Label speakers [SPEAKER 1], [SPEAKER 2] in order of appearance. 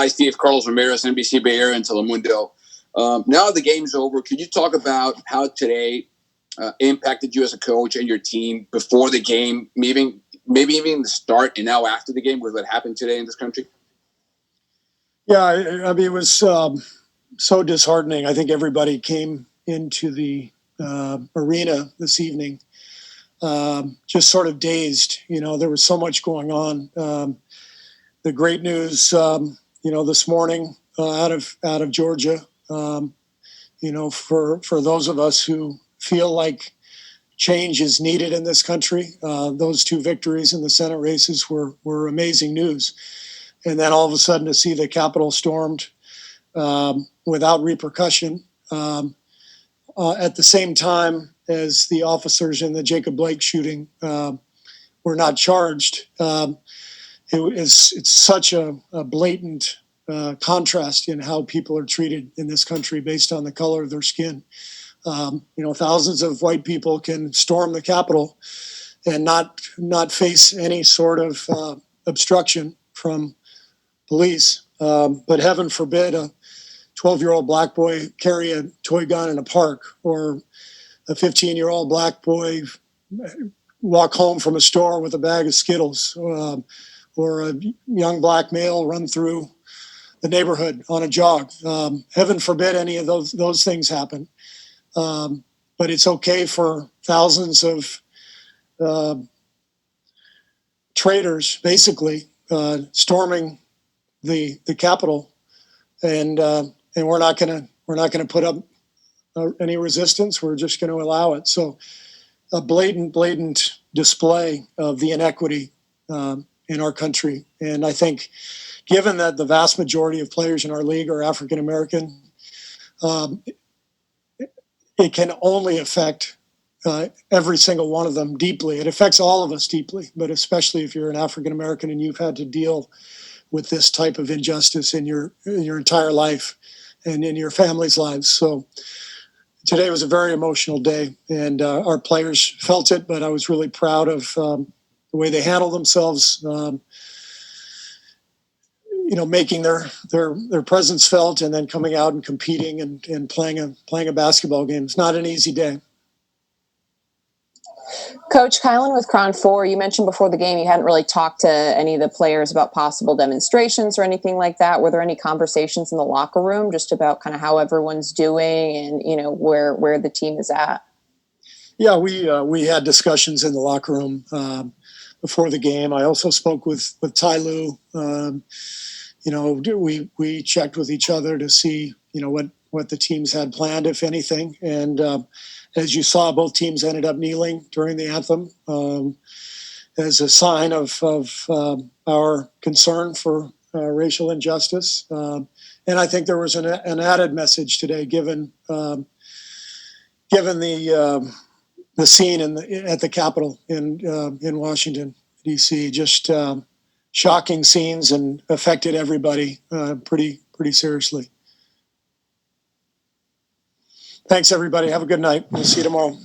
[SPEAKER 1] Steve. Carlos Ramirez, NBC Bay Area and Telemundo. Now the game's over. Could you talk about how today impacted you as a coach and your team before the game, maybe even the start and now after the game with what happened today in this country?
[SPEAKER 2] Yeah, I mean, it was so disheartening. I think everybody came into the arena this evening just sort of dazed. There was so much going on. The great news, this morning out of Georgia, for those of us who feel like change is needed in this country, those two victories in the Senate races were amazing news. And then all of a sudden to see the Capitol stormed without repercussion at the same time as the officers in the Jacob Blake shooting were not charged. It's such a blatant contrast in how people are treated in this country based on the color of their skin. Thousands of white people can storm the Capitol and not face any sort of obstruction from police. But heaven forbid a 12-year-old black boy carry a toy gun in a park, or a 15-year-old black boy walk home from a store with a bag of Skittles, or a young black male run through the neighborhood on a jog. Heaven forbid any of those things happen. But it's okay for thousands of traitors, basically, storming the Capitol, and we're not going to put up any resistance. We're just going to allow it. So, a blatant display of the inequity in our country. And I think, given that the vast majority of players in our league are African American, it can only affect every single one of them deeply. It affects all of us deeply, but especially if you're an African American and you've had to deal with this type of injustice in your entire life and in your family's lives. So today was a very emotional day, and our players felt it, but I was really proud of the way they handled themselves, making their presence felt, and then coming out and competing and playing a basketball game. It's not an easy day.
[SPEAKER 3] Coach Kylan with Cron 4, you mentioned before the game you hadn't really talked to any of the players about possible demonstrations or anything like that. Were there any conversations in the locker room just about kind of how everyone's doing and, where the team is at? Yeah,
[SPEAKER 2] we had discussions in the locker room before the game. I also spoke with Ty Lue. We checked with each other to see, what the teams had planned, if anything. And as you saw, both teams ended up kneeling during the anthem as a sign of our concern for racial injustice. And I think there was an added message today, given the scene at the Capitol in Washington, D.C. Just shocking scenes and affected everybody pretty seriously. Thanks, everybody. Have a good night. We'll see you tomorrow.